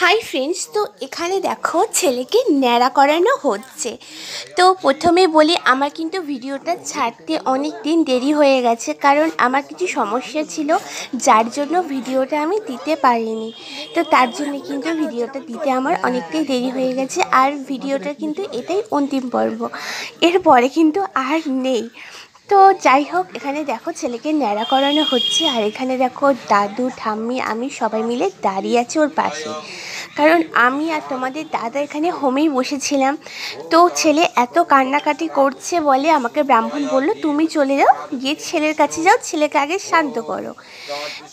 Hi friends, তো এখানে দেখো ছেলেকে ন্যাড়া করানো হচ্ছে। তো প্রথমে বলি, আমার কিন্তু ভিডিওটা ছাড়তে অনেক দিন দেরি হয়ে গেছে, কারণ আমার কিছু সমস্যা ছিল যার জন্য ভিডিওটা আমি দিতে পারিনি। তো তার জন্য কিন্তু ভিডিওটা দিতে আমার অনেকটাই দেরি হয়ে গেছে, আর ভিডিওটা কিন্তু এটাই অন্তিম পর্ব, এরপরে কিন্তু আর নেই। তো যাই হোক, এখানে দেখো ছেলেকে ন্যাড়া করানো হচ্ছে, আর এখানে দেখো দাদু ঠাম্মি আমি সবাই মিলে দাঁড়িয়ে আছি ওর পাশে। কারণ আমি আর তোমাদের দাদা এখানে হোমেই বসেছিলাম। তো ছেলে এত কান্নাকাটি করছে বলে আমাকে ব্রাহ্মণ বলল, তুমি চলে যাও, গিয়ে ছেলের কাছে যাও, ছেলেকে আগে শান্ত করো।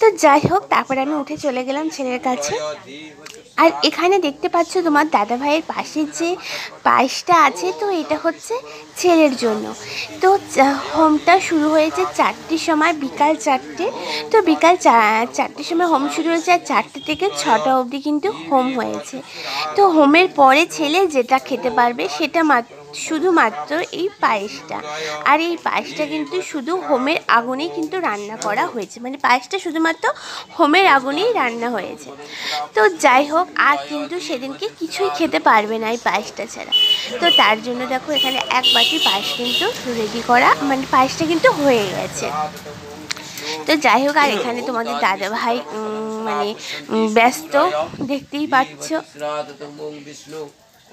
তো যাই হোক, তারপরে আমি উঠে চলে গেলাম ছেলের কাছে। আর এখানে দেখতে পাচ্ছ তোমার দাদা ভাইয়ের পাশে যে পায়েসটা আছে, তো এটা হচ্ছে ছেলের জন্য। তো হোমটা শুরু হয়েছে 4টের সময়, বিকাল 4টে। তো বিকাল 4টের সময় হোম শুরু হয়েছে, আর 4টে থেকে 6টা অবধি কিন্তু হোম হয়েছে। তো হোমের পরে ছেলে যেটা খেতে পারবে সেটা শুধুমাত্র এই পায়েসটা। আর এই পায়েসটা কিন্তু শুধু হোমের আগুনেই কিন্তু রান্না করা হয়েছে, মানে পায়েসটা শুধুমাত্র হোমের আগুনেই রান্না হয়েছে। তো যাই হোক, আর কিন্তু সেদিনকে কিছুই খেতে পারবে না এই পায়েসটা ছাড়া। তো তার জন্য দেখো এখানে এক বাটি পায়েস কিন্তু রেডি করা, মানে পায়েসটা কিন্তু হয়ে গেছে। তো যাই হোক, আর এখানে তোমাদের দাদা ভাই মানে ব্যস্ত, দেখতেই পাচ্ছ।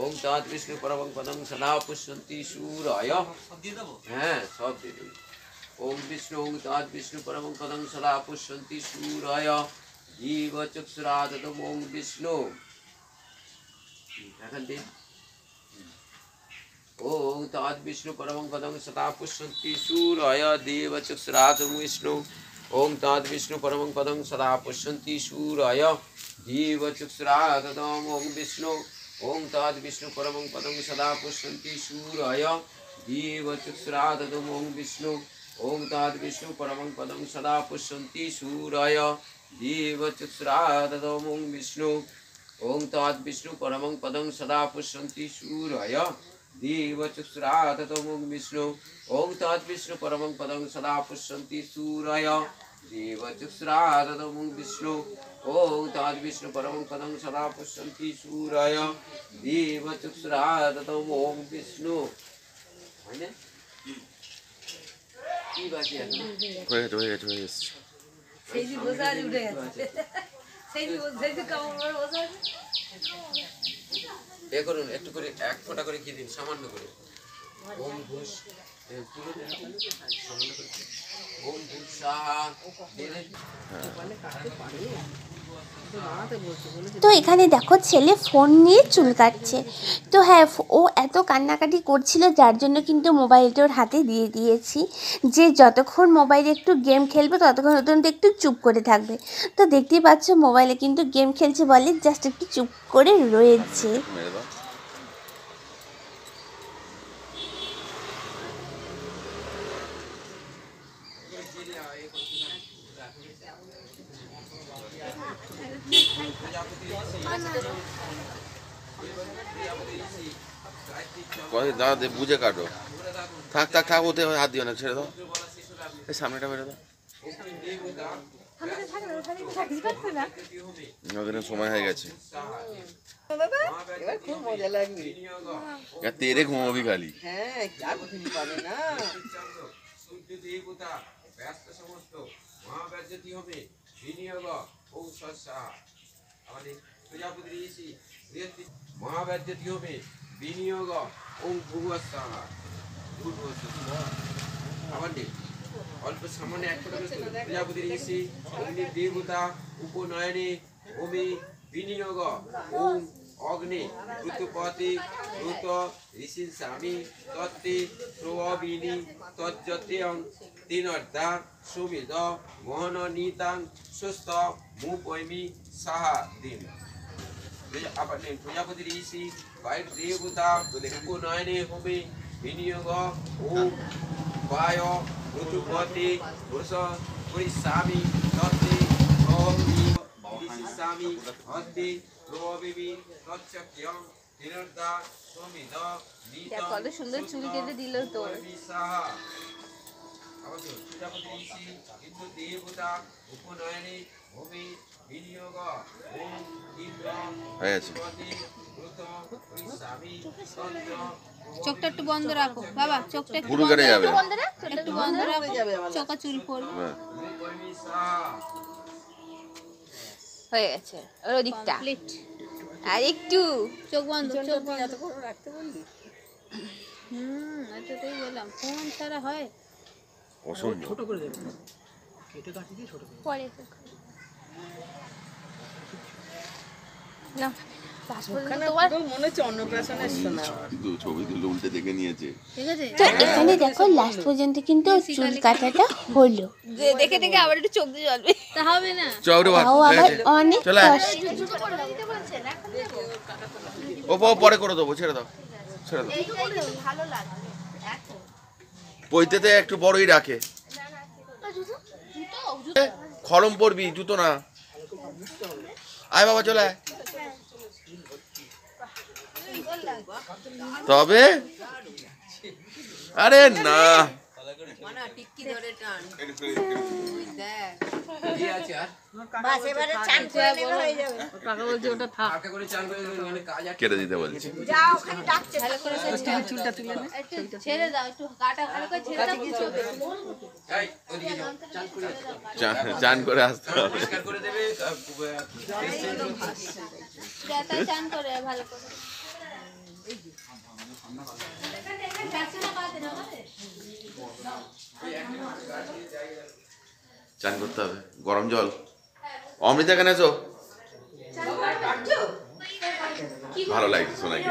ওম তৎ বিষ্ণু পরমং পদং সদা পুষ্যন্তি শূরায়। হ্যাঁ, সব দিয়ে দেবে। ওম বিষ্ণু ওম তৎ বিষ্ণু পরমং পদং সদা পুষ্যন্তি শূরায় জীব চক্ষুরাদতম ওম বিষ্ণু। এখন দিন ওম তৎ বিষ্ণু পরমং পদং সদা পুষ্যন্তি শূরায় দেব চক্ষুরাদতম বিষ্ণু। ওম তৎ বিষ্ণু পরমং পদং সদা পুষ্যন্তি শূরায় জীব চক্ষুরাদতম ওম বিষ্ণু। ওম তৎ বিষ্ণু পরমং পদং সদা পুষ্যন্তি শূরায় জীব চক্ষুরাদতম ওম বিষ্ণু। ওম তৎ বিষ্ণু পরমং পদং সদা পুষ্যন্তি শূরায় জীব চক্ষুরাদতম ওম বিষ্ণু। ওম তৎ বিষ্ণু পরমং পদং সদা পুষ্যন্তি শূরায় জীব চক্ষুরাদতম ওম বিষ্ণু। ওম তৎ বিষ্ণু পরমং পদং সদা পুষ্যন্তি শূরায় জীব চক্ষুরাদতম ওম বিষ্ণু। ওম তৎ বিষ্ণু পরমং পদং সদা পুষ্যন্তি শূরায় জীব চক্ষুরাদতম ওম বিষ্ণু। হয় না? কি বাকি আছে? হয়ে গেছে। সেই যে বোঝা উঠে গেছে, সেই যে কামড় বোঝা। এ করুন, একটু করে এক ফোঁটা করে কি দিন, সামান্য করে। ওম ঘুষ পুরো দেন, সামান্য করে। ওম ঘুষ সাহা দিলে তো এখানে দেখো ছেলে ফোন নিয়ে চুল কাটছে। তো হ্যাঁ, ও এত কান্নাকাটি করছিল যার জন্য কিন্তু মোবাইলটা ওর হাতে দিয়ে দিয়েছি, যে যতক্ষণ মোবাইলে একটু গেম খেলবে ততক্ষণ পর্যন্ত একটু চুপ করে থাকবে। তো দেখতেই পাচ্ছ মোবাইলে কিন্তু গেম খেলছে বলে জাস্ট একটু চুপ করে রয়েছে। দাদা বুঝে কাটো। থাক ওতে হাত দিও না, ছেড়ে দাও। এই সামনেটা মেরে দাও। ওদের সময় হয়ে গেছে। এবার খুব মজা লাগবে। তেরে ঘুমাবি খালি। হ্যাঁ, আর কিছু পাবে না। সূর্য দেবতা ব্যস্ত সমস্ত মহাব্যাজ্যতি হবে বিনিয়োগ ও সস্যা। আমাদের প্রজাপতি ঋষি মহাব্যাজ্যতি হবে বিনিয়োগ ও ভূবস্যা। আবার অল্প সামান্য এক প্রজাপতি ঋষি অগ্নি দেবতা উপনয়নে ভূমি বিনিয়োগ ওম অগ্নি ঋতুপতি ঋত ঋষি স্বামী তত্ত্বে প্রবিনি তজ্জত্যং তিনর্ধা সুমিদ মোহন নীতাং সুস্থ মুপৈমি সাহা দিন। আবার প্রজাপতি ঋষি বায়ু দেবতা উপনয়নে হবে বিনিয়োগ ওম বায় ঋতুপতি পুরুষ পরিস্বামী তত্ত্বে প্রবিনি হস্তি প্রবিবি তচ্চক্যং তিনর্ধা সুমিদ নীতাং কত সুন্দর চুল কেটে দিল তোর। প্রজাপতি ঋষি ইন্দ্র দেবতা উপনয়নে ভূমি বিনিয়োগ ওম ইন্দ্রং হয়ে গেছে। চোখটা একটু বন্ধ রাখো বাবা, চোখটা একটু পুরো কেটে যাবে। একটু বন্ধ রাখো, চোখা চুল পড়বে। হ্যাঁ। হয়ে গেছে ওর ওদিকটা। কমপ্লিট। আর একটু চোখ বন্ধ, চোখ বন্ধ। এত করে রাখতে বললি? এটাতেই বললাম, ফোন ছাড়া হয়? অসম্ভব। ছোট করে দেবে, কেটে কাটি দিয়ে ছোট করে। পরে না লাস্ট পর্যন্ত তোমার। মনে হচ্ছে অন্নপ্রাশনের শোনা। কিন্তু ছবি তুলে উল্টে দেখে নিয়েছে। ঠিক আছে, তো এখানে দেখো লাস্ট পর্যন্ত কিন্তু চুল কাটাটা হলো। যে দেখে দেখে আবার একটু চোখ দিয়ে জ্বলবে, তা হবে না। চৌরে ভাত তাও হয়ে আবার গেছে। অনেক চলে আয়। কষ্ট। পরে করে দেবো, ছেড়ে দাও, ছেড়ে দাও। পৈতেতে একটু বড়ই রাখে। খরম পড়বি, জুতো না। আয় বাবা, চলে আয়। তবে আরে না, টিক্কি ধরে টান। কি আছে আর বাস এবারে চান করে নেবে হয়ে যাবে। কাকা বলছে ওটা থাক। কাকে করে চান করে দেবেন, মানে কাজ আছে। কেটে দিতে বলছি। যাও ওখানে ডাকছে। ভালো করে চুলটা তুলে নে। একটু ছেড়ে দাও, একটু গাটা ভালো করে ছেড়ে দাও। এই ওদিকে যাও, চান করে আসো। চান করে আসতে হবে। পরিষ্কার করে দেবে যাতে চান করে ভালো করে। চান করতে হবে, গরম জল। অমৃতা কেন এসো? ভালো লাগছে সোনাকে।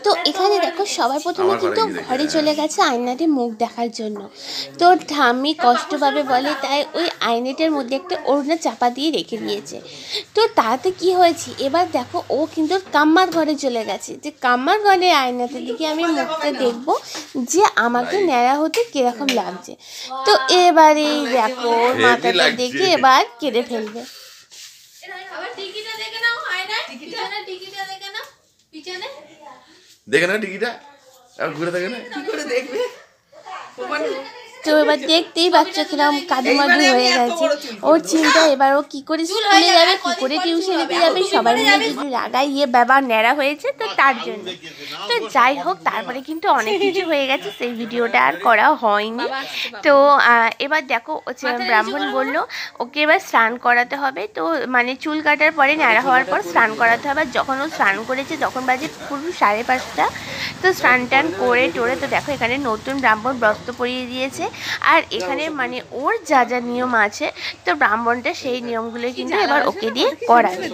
তো এখানে দেখো সবার প্রথমে আমার ঘরে কিন্তু গিয়ে দেখি, ঘরে হ্যাঁ। চলে গেছে আয়নাতে মুখ দেখার জন্য। তো ঠাম্মি কষ্ট পাবে বলে তাই ওই আয়নাটার মধ্যে একটা ওড়না চাপা দিয়ে রেখে দিয়েছে। তো তাতে কি হয়েছে, এবার দেখো ও কিন্তু কাম্মার ঘরে চলে গেছে, যে কাম্মার ঘরে আয়নাতে দিকে আমি মুখটা দেখবো যে আমাকে ন্যাড়া হতে কিরকম লাগছে। তো এবারে দেখো ওর Heavy মাথাটা লাগছে। দেখে এবার কেঁদে ফেলবে। আবার টিকিটা দেখে নাও, আয়নায় পিছনে টিকিটা দেখে নাও, পিছনে। দেখে না টিকিটা, আর ঘুরে দেখে না। কি করে দেখবে? তো এবার দেখতেই পাচ্ছ কিরম কাদুমাদু হয়ে গেছে ওর চিন্তা। এবার ও কি করে স্কুলে যাবে, কি করে টিউশনিতে যাবে, সবাই মিলে যদি রাগাই ইয়ে ব্যাপার ন্যাড়া হয়েছে তো তার জন্য। তো যাই হোক, তারপরে কিন্তু অনেক কিছু হয়ে গেছে, সেই ভিডিওটা আর করা হয়নি। তো এবার দেখো ব্রাহ্মণ বলল ওকে এবার স্নান করাতে হবে। তো মানে চুল কাটার পরে ন্যাড়া হওয়ার পর স্নান করাতে হবে। আর যখন ও স্নান করেছে তখন বাজে পুরো 5:30। তো স্নান টান করে টোরে তো দেখো এখানে নতুন ব্রাহ্মণ বস্ত্র পরিয়ে দিয়েছে। আর এখানে মানে ওর যা যা নিয়ম আছে, তো ব্রাহ্মণটা সেই নিয়মগুলো কিন্তু এবার ওকে দিয়ে করাবে।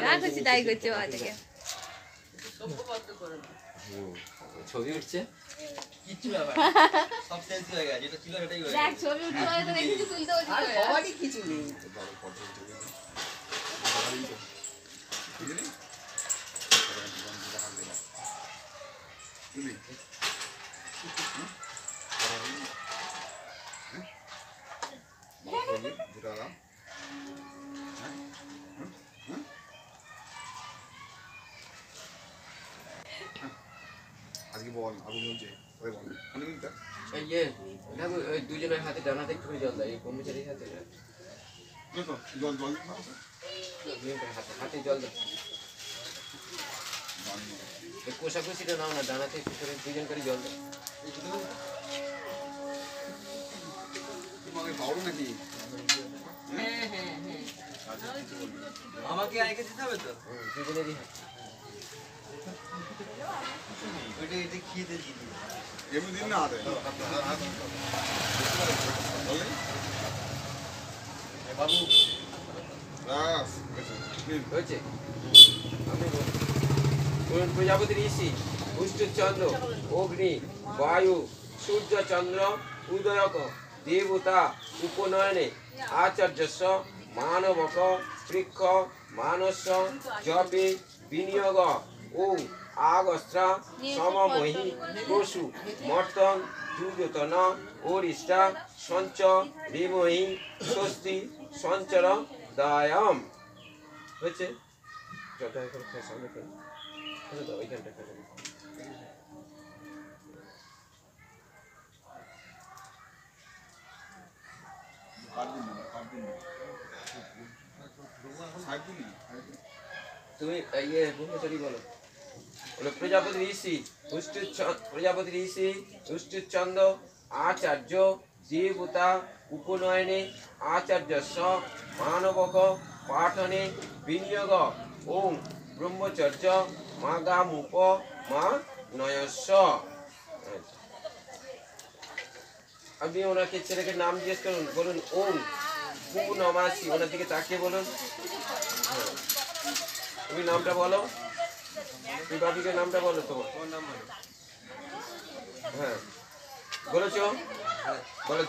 না করছি তাই করছে আজকে। ছবি উঠছে। দেখ ছবি উঠতে হয় তো দেখি তুলতে হচ্ছে। সবারই কিছু নেই। আজকে বল আগুন জ্বলছে, ওই বল অনেকটা। এই যে দেখো ওই দুজনের হাতে ডানাতে একটু করে জল দেয়, এই কর্মচারীর হাতে না। তো জল জল দুজনের হাতে হাতে জল দাও। এই কোষাকুষিটা নাও না, ডানাতে একটু করে দুজন করে জল দাও। তোমাকে পাওয়া নাকি? হ্যাঁ হ্যাঁ হ্যাঁ। আমাকে আইকে দিতে হবে তো? দুজনেরই হাতে। ওইটা এটা খেতে দিয়ে দিই। এমনি দিন না আরে বাবু বাস হয়েছে? আমি বলি। প্রজাপতি ঋষি পুষ্টচন্দ্র অগ্নি বায়ু সূর্য চন্দ্র উদয়ক দেবতা উপনয়নে আচার্যস্য মানবক বৃক্ষ মানস্য জপে বিনিয়োগ ও আগস্ত্রা সমমহি পশু মর্তং যুজতন ওরিষ্টা সঞ্চ রিমহি স্বস্তি সঞ্চর দায়াম। হয়েছে? জলটা এখন সামনে ফেলো। ফেলে দাও, ওইখানটা ফেলে দাও। তুমি ইয়ে ব্রহ্মচারী বলো। বলো প্রজাপতি ঋষি তুষ্টিচ্ছন্দ আচার্য দেবতা উপনয়নে আচার্যস্য মানবক পাঠনে বিনিয়োগ ওম ব্রহ্মচর্য মাগামুপ মা নয়স্য। আপনি ওনাকে ছেলেকে নাম জিজ্ঞেস করুন, বলুন ওম পূর্ণমাসী, ওনার দিকে তাকিয়ে বলুন। তুমি নামটা বলো, তুমি বাপিকে নামটা বলো তোমার। হ্যাঁ বলেছো, বলো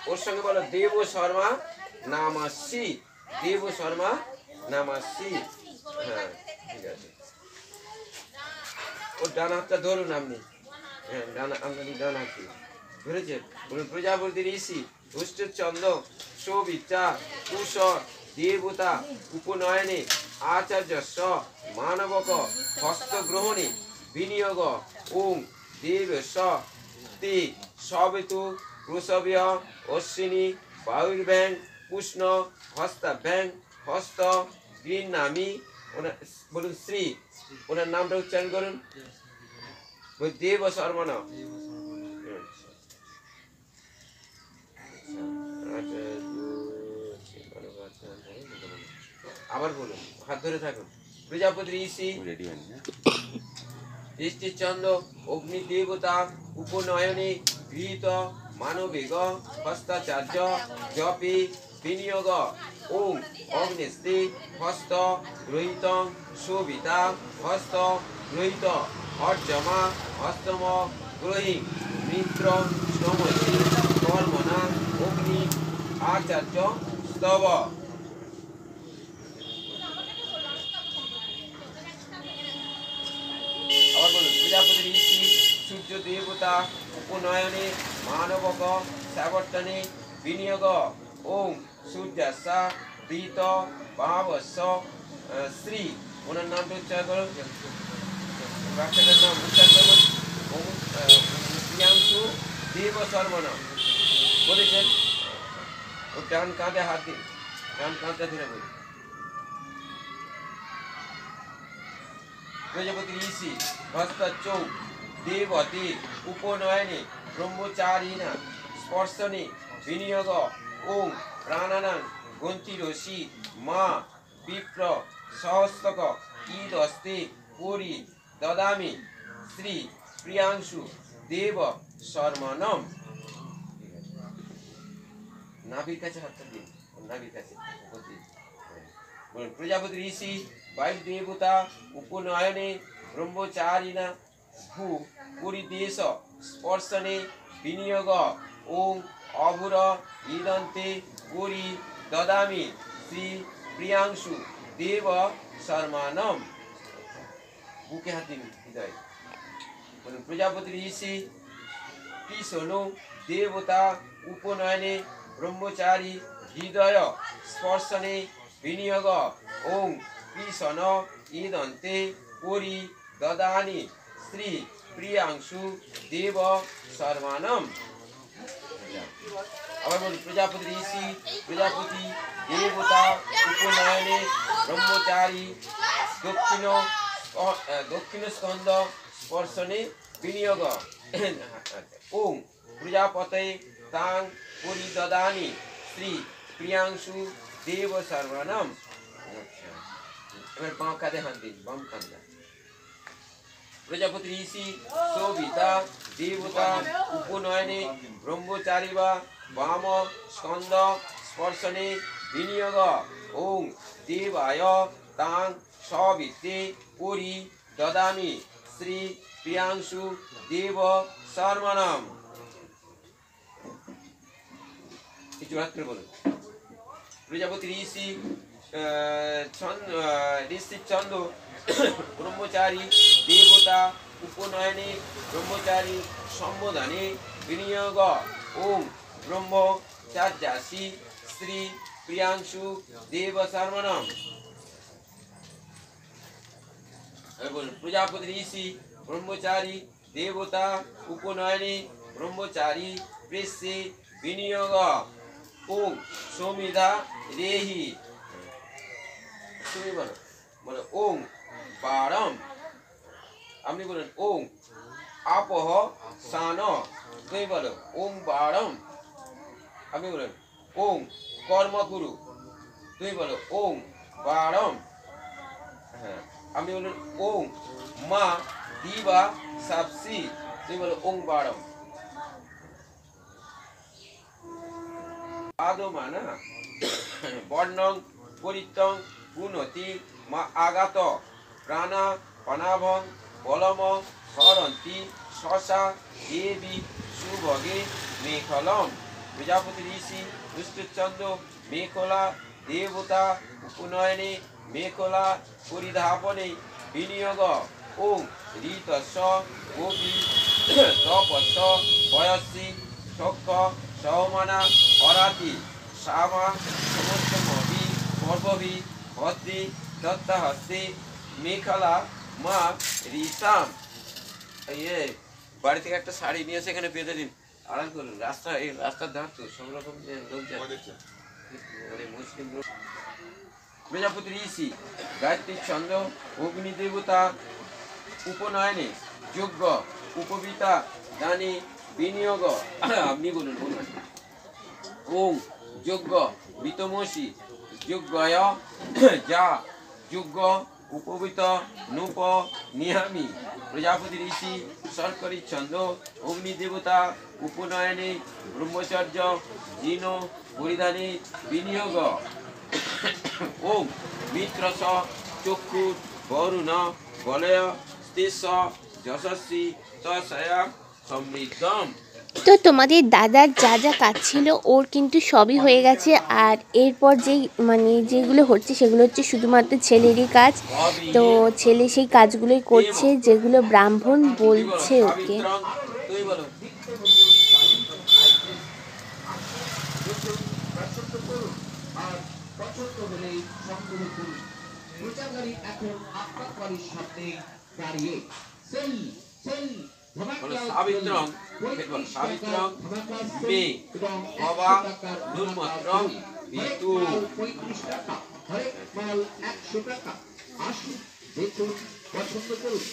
ওর সঙ্গে বলো দেব শর্মা নামাসি, দেব শর্মা নামাসি। হ্যাঁ ঠিক আছে, ওর ডান হাতটা ধরুন আপনি। হ্যাঁ ডান হাতটি ধরেছেন। বলুন প্রজাপতি ঋষি তুষ্টিচ্ছন্দ সবিতা কুশর দেবতা উপনয়নে আচার্যস্য মানবক হস্তগ্রহণে বিনিয়োগ ওম দেবস্য তে সবেতু প্রসব্য অশ্বিনী বায়ুর্ব্যাং কৃষ্ণ হস্তাভ্যাং হস্ত গৃহ্ণামি। ওনার বলুন শ্রী, ওনার নামটা উচ্চারণ করুন। দেব শর্মণ। আবার বলুন, হাত ধরে থাকুন। প্রজাপতি ঋষি তুষ্টিচ্ছন্দ অগ্নি দেবতা উপনয়নে গৃহীত মানবেগ হস্তাচার্য জপে বিনিয়োগ ওম অগ্নিস্তে হস্ত গ্রহীত শোভিতা হস্ত গ্রহীত অর্চমা হস্তম গ্রহী মিত্র শ্রমসী কর্মণা অগ্নি আচার্য স্তব। আবার বলুন প্রজাপতি ঋষি সূর্য দেবতা উপনয়নে মানবক সাবর্তনে বিনিয়োগ ওম সূর্যাসা প্রীত ভাবস্য শ্রী। ওনার নামটা উচ্চারণ করুন, বাচ্চাটার নাম উচ্চারণ করুন। ওম প্রিয়াংশু দেব শর্মণ বলেছেন। ও ডান কাঁধে হাত দিন, ডান কাঁধটা ধরে বলুন। প্রজাপতি ঋষি হস্তচৌ দেবতী উপনয়নে ব্রহ্মচারিণা স্পর্শনে বিনিয়োগ ওম প্রাণানাং গ্রন্থিরসি মা বিপ্র সহস্তক ঈদস্তে পুরী দদামি শ্রী প্রিয়াংশু দেব শর্মণম। নাভির কাছে হাতটা দিন, নাভির কাছে। বলুন প্রজাপতি ঋষি বায়ু দেবতা উপনয়নে ব্রহ্মচারিণা ভূ পরিদেশ স্পর্শনে বিনিয়োগ ওম অভুর ঈদন্তে পুরী দদামি শ্রী প্রিয়াংশু দেব শর্মানম। বুকে হাত দিন হৃদয়। বলুন প্রজাপতি ঋষি কৃষ্ণ দেবতা উপনয়নে ব্রহ্মচারী হৃদয় স্পর্শনে বিনিয়োগ ওম কৃষ্ণ ঈদন্তে পুরী দদানি শ্রী প্রিয়াংশু দেব শর্মানম। আবার বলুন প্রজাপতি ঋষি প্রজাপতি দেবতা উপনয়নে ব্রহ্মচারী দক্ষিণ স্কন্দ স্পর্শনে বিনিয়োগ ওম প্রজাপতে তাং পরিদদানি শ্রী প্রিয়াংশু দেব শর্মণম। এবার বাম কাঁধে হাত দিন, বাম কাঁধে। প্রজাপতি ঋষি সবিতা দেবতা উপনয়নে ব্রহ্মচারী বা বাম স্কন্দ স্পর্শনে বিনিয়োগ ওম দেবায় তাং সবিতে পুরী দদামি শ্রী প্রিয়াংশু দেব শর্মণম। কিছু মাত্র বলুন। প্রজাপতি ঋষি চন্দ্র ব্রহ্মচারী দেবতা উপনয়নে ব্রহ্মচারী সম্বোধনে বিনিয়োগ ওম ব্রহ্মচার্যাসী শ্রী প্রিয়াংশু দেব শর্মণম। বলুন প্রজাপতি ঋষি ব্রহ্মচারী দেবতা উপনয়নে ব্রহ্মচারী পৃষ্ঠে বিনিয়োগ ওং সমিধা রেহি, তুমি বলো, বলো ওং পারম, আপনি বলেন ওং আপহ সান, তুমি বলো ওং বারম, আপনি বলেন ওং কর্মকুরু, তুমি বলো ওং বারম, হ্যাঁ আপনি বলেন ওং মা দিবা সাপসি, তুমি বলো ওং বারম। আদমা না বর্ণং পরিত্তং পুনতি মা আগাত প্রাণা পানাভং বলমং হরন্তি শশা দেবী সুভগে মেখলম। প্রজাপতি ঋষি দুষ্টচন্দ্র মেখলা দেবতা উপনয়নে মেখলা পরিধাপনে বিনিয়োগ ওং ঋতস্য গোপী তপস্য বয়সী সক্ষ সহমানা অরাতি শ্যামা সমস্তমভি পর্বভি হস্তি দত্তাহস্তি মেখলা মা রিসাম। ইয়ে বাড়ি থেকে একটা শাড়ি নিয়ে এসে এখানে বেঁধে দিন, আরাম করুন। রাস্তা এই রাস্তার ধার তো সব রকম লোক যাচ্ছে, মুসলিম লোক। প্রজাপতি ঋষি গায়ত্রী চন্দ্র অগ্নি দেবতা উপনয়নে যোগ্য উপবিতা দানি বিনিয়োগ, আপনি বলুন বলুন ওং যোগ্য বিতমসি যোগ্যয় যা যোগ্য উপবিত নূপ নিহামি। প্রজাপতি ঋষি সরকারি চন্দ্র অগ্নি দেবতা উপনয়নে ব্রহ্মচর্য জিন পরিধানে বিনিয়োগ ওং মিত্রস চক্ষু বরুণ বলয় স্থিস যশস্বী তয়া সমৃদ্ধম। তো তোমাদের দাদার যা যা কাজ ছিল ওর কিন্তু সবই হয়ে গেছে। আর এরপর যেই যেগুলো হচ্ছে সেগুলো হচ্ছে শুধুমাত্র ছেলেরই কাজ। তো ছেলে সেই কাজগুলোই করছে যেগুলো ব্রাহ্মণ বলছে ওকে। সাবিত্রং সাবিত্রং মে বাবা দুর্মত্রং বিতু। দেখুন পছন্দ করুন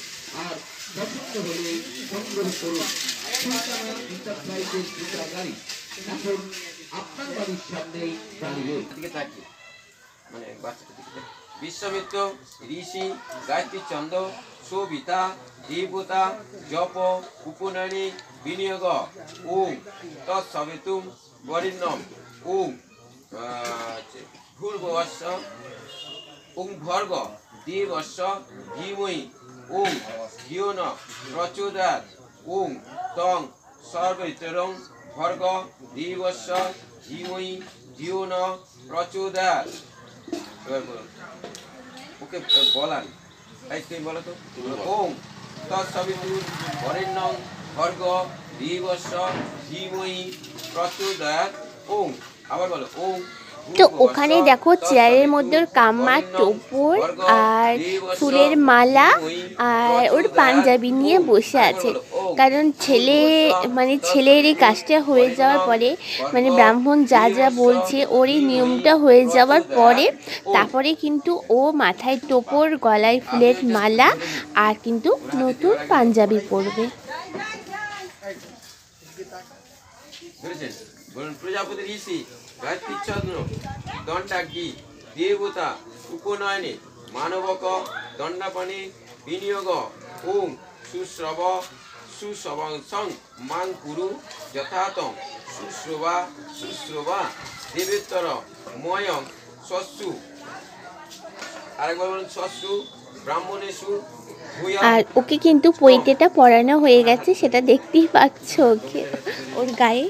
আর পছন্দ হলে সংগ্রহ করুন। সুলতানা এন্টারপ্রাইজের দুটা গাড়ি এখন আপনার বাড়ির সামনেই দাঁড়িয়ে। মানে বিশ্বমিত্র ঋষি গায়ত্রী চন্দ্র শোভিতা দেবতা জপ উপনয়নে বিনিয়োগ ওং তৎসবিতুম বরিণ্যম ওং ভূর্ভুবস্য ওং ভর্গ দেবস্য ধীমহি ওং ধিয়ো ন প্রচোদয়াৎ ওং তং সর্বৈতরং ভর্গ দেবস্য ধীমহি ধিয়ো ন প্রচোদয়াৎ। ওকে বলান, তাই তুমি বলো তো ওং তৎসবিতুর বরেণ্যং ভর্গ দেবস্য ধীমহি প্রচোদয়াৎ ওং। আবার বলো ওং। তো ওখানে দেখো চেয়ারের মধ্যে ওর কাম্মা টোপর আর ফুলের মালা আর ওর পাঞ্জাবি নিয়ে বসে আছে। কারণ ছেলের এই কাজটা হয়ে যাওয়ার পরে ব্রাহ্মণ যা যা বলছে ওর এই নিয়মটা হয়ে যাওয়ার পরে তারপরে কিন্তু ও মাথায় টোপর গলায় ফুলের মালা আর কিন্তু নতুন পাঞ্জাবি পরবে। প্রজাপতি ঋষি গায়ত্রী চন্দ্র দণ্ডাগ্নি দেবতা উপনয়নে মানবক দণ্ডাপানে বিনিয়োগ ওং সুশ্রব সুশ্রবংসং মাং কুরু যথাতং সুশ্রবা সুশ্রবা দেবেত্তর ময়ং শস্যু। আরেকবার বলুন শস্যু ব্রাহ্মণেশু। আর ওকে কিন্তু পৈতেটা পরানো হয়ে গেছে, সেটা দেখতেই পাচ্ছ ওকে ওর গায়ে।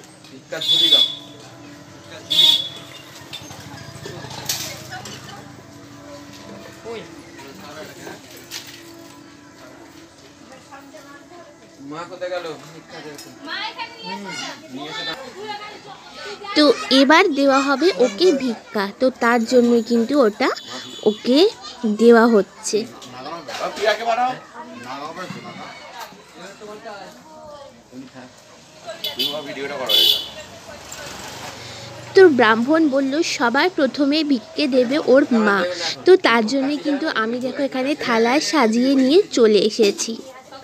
তো এবার দেওয়া হবে ওকে ভিক্ষা, তো তার জন্য কিন্তু ওটা ওকে দেওয়া হচ্ছে। তো ব্রাহ্মণ বলল সবার প্রথমে ভিক্ষে দেবে ওর মা। তো তার জন্যে কিন্তু আমি দেখো এখানে থালায় সাজিয়ে নিয়ে চলে এসেছি।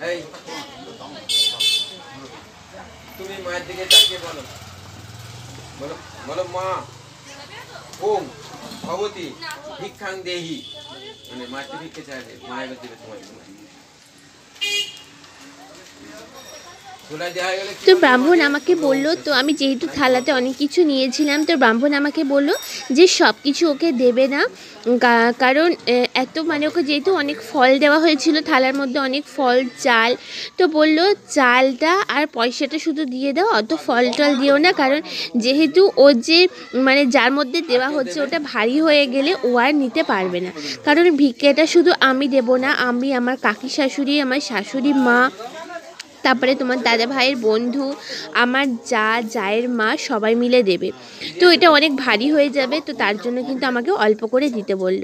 এই তুমি মায়ের দিকে তাকিয়ে বলো, বলো বলো মা ওম ভগবতী ভিক্ষাং দেহি, মানে মাকে ভিক্ষে চাইবে, মা এবার দেবে তোমার জন্য। খোলা দেওয়া হয়ে গেলে কি তো ব্রাহ্মণ আমাকে বলল, তো আমি যেহেতু থালাতে অনেক কিছু নিয়েছিলাম, তো ব্রাহ্মণ আমাকে বলল যে সব কিছু ওকে দেবে না, কারণ এত মানে ওকে যেহেতু অনেক ফল দেওয়া হয়েছিল থালার মধ্যে, অনেক ফল চাল, তো বলল চালটা আর পয়সাটা শুধু দিয়ে দাও, অত ফল টল দিও না, কারণ যেহেতু ও যে মানে যার মধ্যে দেওয়া হচ্ছে ওটা ভারী হয়ে গেলে ও আর নিতে পারবে না। কারণ ভিক্ষেটা শুধু আমি দেবো না, আমি, আমার কাকি শাশুড়ি, আমার শাশুড়ি মা, তারপরে তোমার দাদা ভাইয়ের বন্ধু, আমার জায়ের মা সবাই মিলে দেবে। তো এটা অনেক ভারী হয়ে যাবে, তো তার জন্য কিন্তু আমাকে অল্প করে দিতে বলল।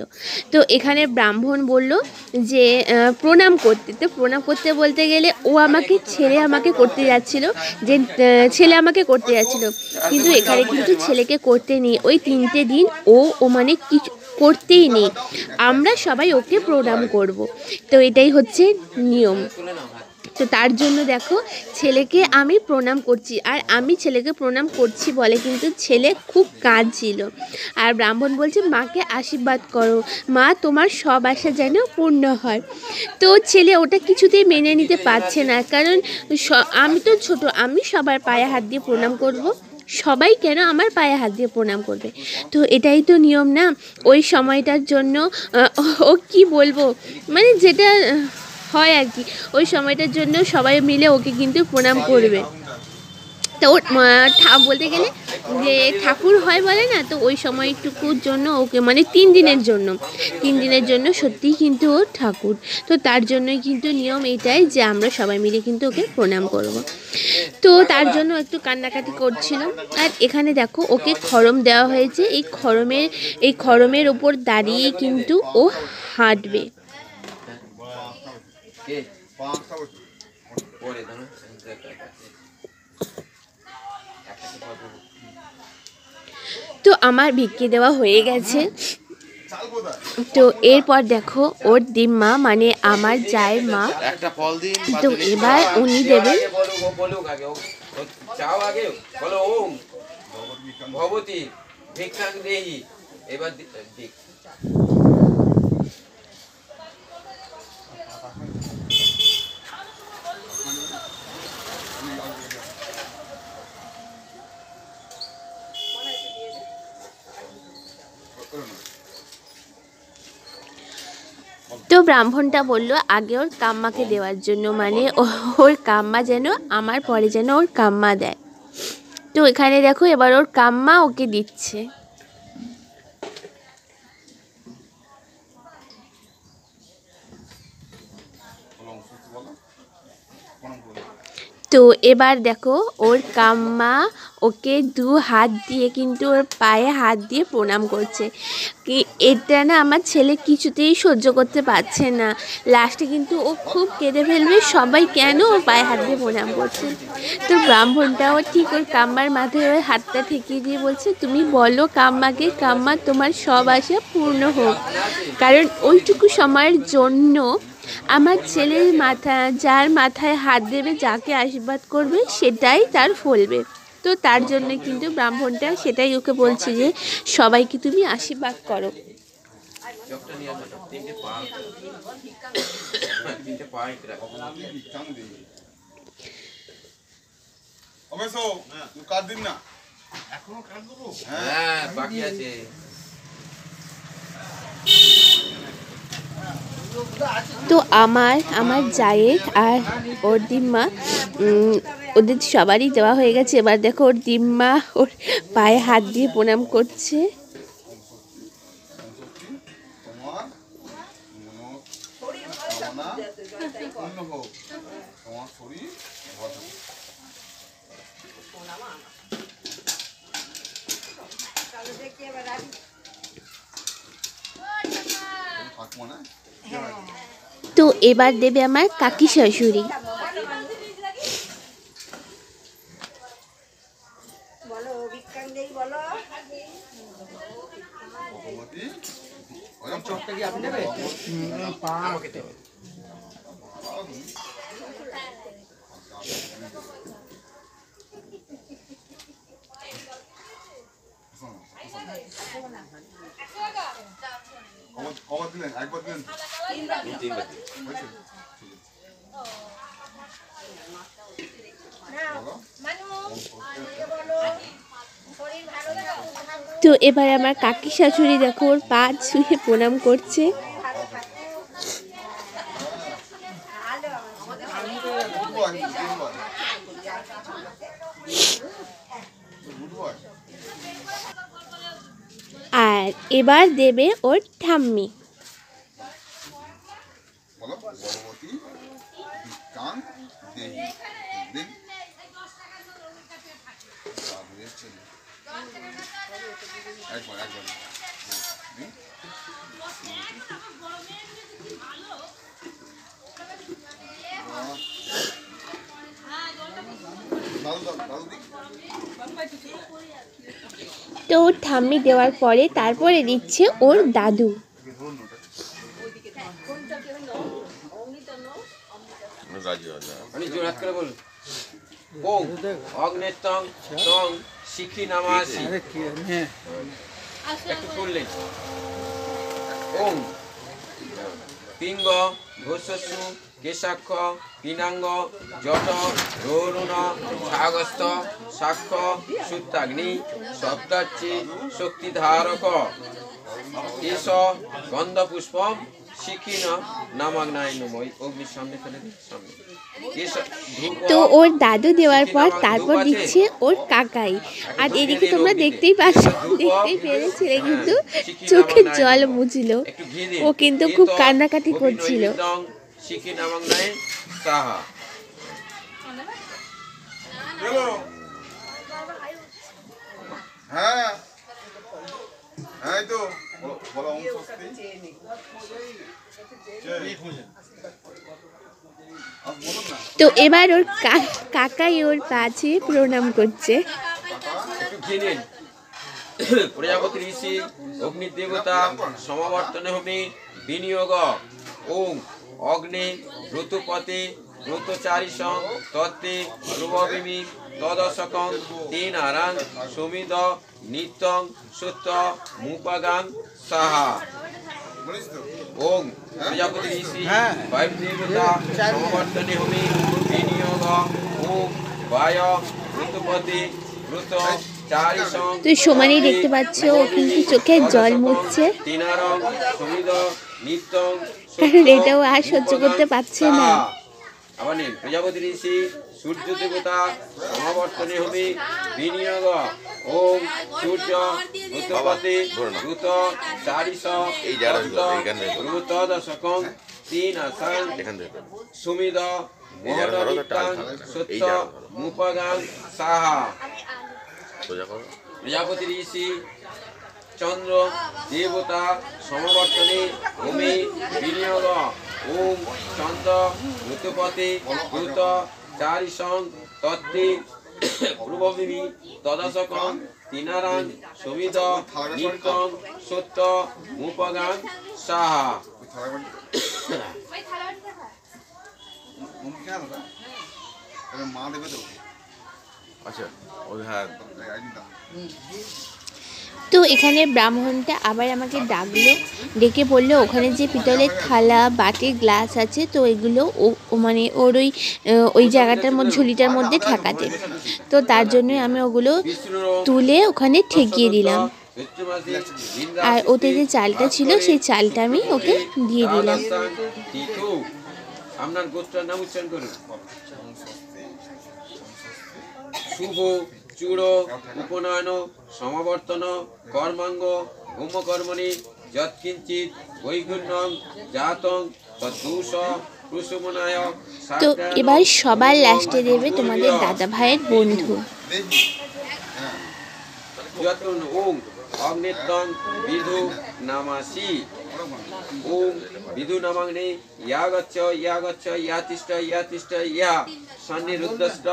তো এখানে ব্রাহ্মণ বলল যে প্রণাম করতে, তো প্রণাম করতে বলতে গেলে ও আমাকে ছেলে আমাকে করতে যাচ্ছিল, যে ছেলে আমাকে করতে যাচ্ছিল, কিন্তু এখানে কিন্তু ছেলেকে করতে নেই। ওই 3টে দিন ও মানে কিছু করতেই নেই, আমরা সবাই ওকে প্রণাম করব। তো এটাই হচ্ছে নিয়ম। তো তার জন্য দেখো ছেলেকে আমি প্রণাম করছি, আর আমি ছেলেকে প্রণাম করছি বলে কিন্তু ছেলে খুব কাঁদছিল। আর ব্রাহ্মণ বলছে মাকে আশীর্বাদ করো, মা তোমার সব আশা যেন পূর্ণ হয়। তো ছেলে ওটা কিছুতেই মেনে নিতে পারছে না, কারণ আমি তো ছোট, আমি সবার পায়ে হাত দিয়ে প্রণাম করব, সবাই কেন আমার পায়ে হাত দিয়ে প্রণাম করবে? তো এটাই তো নিয়ম না। ওই সময়টার জন্য ও কি বলবো, মানে যেটা হয় আর কি, ওই সময়টার জন্য সবাই মিলে ওকে কিন্তু প্রণাম করবে। তো বলতে গেলে যে ঠাকুর হয় বলে না, তো ওই সময়টুকুর জন্য ওকে মানে 3 দিনের জন্য সত্যিই কিন্তু ও ঠাকুর। তো তার জন্যই কিন্তু নিয়ম এটাই যে আমরা সবাই মিলে কিন্তু ওকে প্রণাম করব। তো তার জন্য একটু কান্নাকাটি করছিল। আর এখানে দেখো ওকে খড়ম দেওয়া হয়েছে, এই খড়মের ওপর দাঁড়িয়ে কিন্তু ও হাঁটবে। কে পরে দাও না, তো আমার ভিক্ষে দেওয়া হয়ে গেছে। তো এরপর দেখো ওর দিম্মা মানে আমার জায়ের মা, একটা ফল দিন, তো এবার উনি দেবেন। বলুক আগে, চাও আগে বলো ওম ভগবতী ভিক্ষাং দেহি, এবার দিক। তো ব্রাহ্মণটা বলল আগে ওর কাম্মাকে দেওয়ার জন্য, মানে ওর কাম্মা যেন আমার পরে যেন ওর কাম্মা দেয়। তো এখানে দেখো এবার ওর কাম্মা ওকে দিচ্ছে। তো এবার দেখো ওর কাম্মা ওকে 2 হাত দিয়ে কিন্তু ওর পায়ে হাত দিয়ে প্রণাম করছে। কি এটা না আমার ছেলে কিছুতেই সহ্য করতে পারছে না, লাস্টে কিন্তু ও খুব কেঁদে ফেলবে, সবাই কেন ওর পায়ে হাত দিয়ে প্রণাম করছে। তো ব্রাহ্মণটাও ঠিক ওর কাম্মার মাথায় ওর হাতটা ঠেকিয়ে দিয়ে বলছে তুমি বলো কাম্মাকে, কাম্মা তোমার সব আশা পূর্ণ হোক, কারণ ওইটুকু সময়ের জন্য আমার ছেলের যার মাথায় হাত দেবে, যাকে আশীর্বাদ করবে সেটাই তার ফলবে। তো তার জন্য কিন্তু ব্রাহ্মণটা সেটাই ওকে বলছে যে সবাইকে তুমি আশীর্বাদ করো। হ্যাঁ বাকি আছে। তো আমার জায়ের আর ওর দিম্মা ওদের সবারই দেওয়া হয়ে গেছে। এবার দেখো ওর দিম্মা ওর পায়ে হাত দিয়ে প্রণাম করছে। তো এবার দেবে আমার কাকি শাশুড়ি। চোখটা কি আপনি নেবে? কবার দিলেন? একবার দিলেন? তো এবার আমার কাকি শাশুড়ি দেখো ওর পা ছুঁয়ে প্রণাম করছে। আর এবার দেবে ওর ঠাম্মি। বলো, ভগবতী বিজ্ঞান দেহি দেহি একবার একবার দাদু দাদু দাদু দিক তো ওর ঠাম্মি দেওয়ার পরে তারপরে দিচ্ছে ওর দাদু। আমি জোরাত করে বলুন। ওং অগ্নেতং তং শিখি নামাসি। একটু পড়লেন। ওং পিঙ্গ ঘোষস্যু কেশাক্ষ পিনাঙ্গ জট রোরুণ সাগস্ত সাক্ষ্য সুত্তাগ্নি সপ্তাচ্ছি শক্তিধারক এস গন্ধপুষ্পম শিখিন নামাগ্নায় নমঃ। অগ্নির সামনে ফেলে দিন, সামনে। তো ওর দাদু দেওয়ার পর তারপর দিচ্ছে ওর কাকাই। আর এদিকে তোমরা দেখতেই পেরেছিলে কিন্তু চোখের জল মুছিল। ও কিন্তু খুব কান্নাকাটি করছিল। শিখি নামাগ্নায় সাহা। হ্যাঁ হ্যাঁ তো বলো ওম স্বস্তি তো এবার ওর কাকাই ওর পাছে প্রণাম করছে। একটু খেয়ে নিন। প্রজাপতি ঋষি অগ্নি দেবতা সমাবর্তনে হবে বিনিয়োগ। ওং অগ্নি ঋতুপতি ঋতুচারিষং তত্তে রূপবিমি তদশকং তেনারাং সমিদ নিত্যং সত্য মুপাগাং সাহা। ওং প্রজাপতি ঋষি বায়ু দেবতা সমাবর্তনে হবে বিনিয়োগ। ওং বায় ঋতুপতি ঋত চারিষং। তুই সমানেই দেখতে পাচ্ছ ও কিন্তু চোখে জল মুছছে, তেনারাং সমিদ নিত্যং কারণ এটাও আর সহ্য করতে পারছে না। আবার নিন। প্রজাপতি ঋষি সূর্য দেবতা সমাবর্তনে হবে বিনিয়োগ। ওম সূর্য ঋতুপতি ঋত চারিষ ঋত দশকং তিন আসাং সুমিদ মোহনবিত্তাং সত্য মুপাগাং সাহা। প্রজাপতি ঋষি চন্দ্র দেবতা সমাবর্তনে ভূমি বিনিয়োগ। ওম চন্দ্র ঋতুপতি ঋত চারিষং তত্তে পূর্ববিমি তদশকং তিনারাং সমিদ নিত্যং সত্য মুপগাং সাহা। মা দেবে তো আচ্ছা ওই হ্যাঁ একদম। তো এখানে ব্রাহ্মণটা আবার আমাকে ডাকলো, ডেকে বললো ওখানে যে পিতলের থালা বাটি গ্লাস আছে তো এগুলো মানে ওর ওই জায়গাটার মধ্যে ঝুলিটার মধ্যে ঠেকাতে। তো তার জন্যই আমি ওগুলো তুলে ওখানে ঠেকিয়ে দিলাম। আর ওতে যে চালটা ছিল সেই চালটা আমি ওকে দিয়ে দিলাম। আপনার গোত্রের নাম উচ্চারণ করুন। শুভ চূড় উপনয়ন সমাবর্তন কর্মাঙ্গ হোমকর্মণি যৎকিঞ্চিৎ বৈগুণ্যং জাতং তদ্দূষ কুসুমনায়। তো এবার সবার লাস্টে দেবে তোমাদের দাদা ভাইয়ের বন্ধু। যতন ওং অগ্নিত্বং বিধু নামাসি। ওং বিধু নামাগ্নে ইয়াগচ্ছ ইয়াগচ্ছ ইয়াতিষ্ঠ ইয়াতিষ্ঠ ইয়া সন্নিরুদ্ধস্ত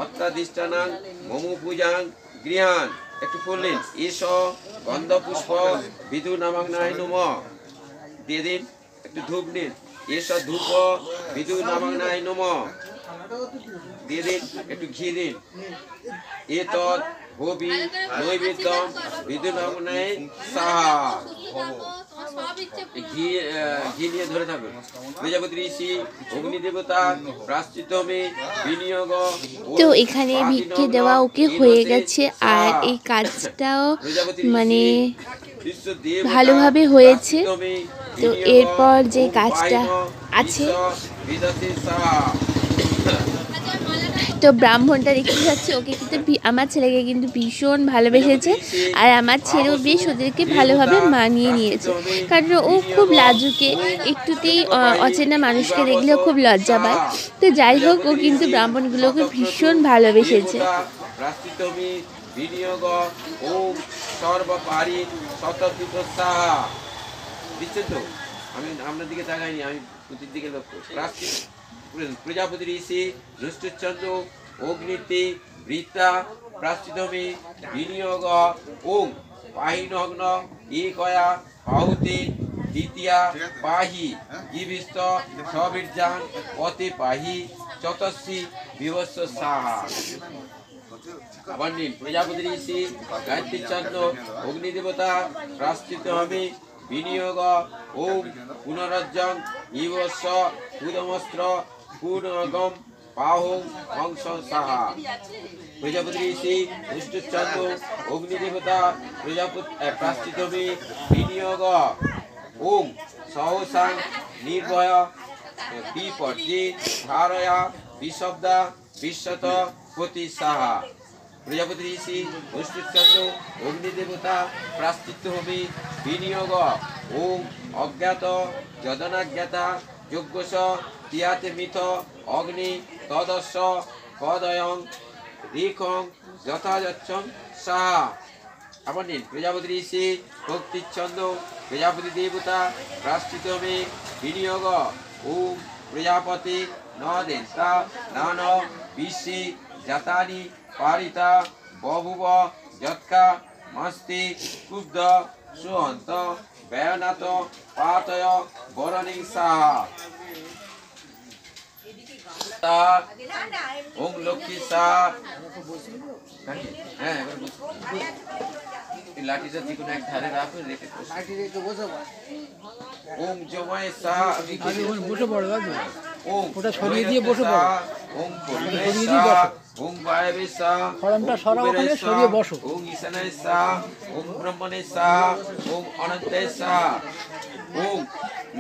অত্যাধিষ্ঠানাং মমু পূজাং গৃহান একটু পড়লেন এস গন্ধ পুষ্প বিদু নামাক নাই নম দিয়ে দিন একটু ধূপ নিন এস ধূপ বিদু নামাক নাই নম দিয়ে দিন একটু ঘি দিন এ তৎ ভবি নৈবেদ্যম বিদু নামাক নাই সাহা ঘি নিয়ে ধরে থাকুন প্রজাপতি ঋষি অগ্নি দেবতা প্রাশ্চিত্তমে বিনিয়োগ তো এখানে ভিক্ষে দেওয়া ওকে হয়ে গেছে আর এই কাজটাও মানে ভালোভাবে হয়েছে। তো এরপর যে কাজটা আছে তো ব্রাহ্মণটা দেখতে যাচ্ছে ওকে কিন্তু আমার ছেলেকে কিন্তু ভীষণ ভালোবেসেছে আর আমার ছেলেও বেশ ওদেরকে ভালোভাবে মানিয়ে নিয়েছে কারণ ও খুব লাজুকে একটুতেই অচেনা মানুষকে দেখলেও খুব লজ্জা পায়। তো যাই হোক ও কিন্তু ব্রাহ্মণগুলোকে ভীষণ ভালোবেসেছে। আমি আপনার দিকে তাকাইনি, আমি পুঁতির দিকে লক্ষ্য। প্রজাপতি ঋষি রুষ্টচন্দ্র অগ্নিতি বৃত্তা প্রাশ্চিতমি বিনিয়োগ ওং পাহিনগ্ন একয়া আহুতি দ্বিতীয়া পাহি গিবিস্ত সবীর্যান পথে পাহি চতস্বী বিভস্য সাহা। আবার নিন প্রজাপতি ঋষি গায়ত্রী চন্দ্র অগ্নিদেবতা প্রাশ্চিতমি বিনিয়োগ ওং পুনরজ্জং ইবস্য উদমস্ত্র পুনগম পাহং অংশ সাহা। প্রজাপতি ঋষি উষ্টচন্দ্র অগ্নিদেবতা প্রজাপতি প্রাশ্চিতমি বিনিয়োগ ওং সহসাং নির্ভয় বিপর্যে ধারয়া বিশব্দা বিশ্বত পতি সাহা। প্রজাপতি ঋষি উষ্টচন্দ্র অগ্নিদেবতা প্রাশ্চিত্যমি বিনিয়োগ ওং অজ্ঞাত যদনাজ্ঞাতা যজ্ঞস তিয়াতে মিথ অগ্নি তদস্য কদয়ং ঋখং যথাযচ্ছং সাহা। আবার নিন প্রজাপতি ঋষি ভক্তিচ্ছন্দ প্রজাপতি দেবতা প্রাশ্চিত্যমি বিনিয়োগ ওং প্রজাপতি ন দেশা নান বিশ্বে জাতানি পারিতা বভুব যৎকা মস্তি কুব্ধ সুহন্ত ব্যয়নাথ পাতয় বরণিং সাহা। ওং লক্ষ্মী সাহা। হ্যাঁ লাঠিটা যে কোনো এক ধারে রাখুন রেখে ওং জমায় সাহা। বসে পড়ো ওং ওটা সরিয়ে দিয়ে বসে পড়ো। ওং সরিয়ে দিয়ে বসো। ওং বায়বে সাহা। ফলমটা সরা ওখানে সরিয়ে বসো। ওং ঈশানায় সাহা। ওং ব্রহ্মণে সাহা। ওং অনন্তে সাহা। ওং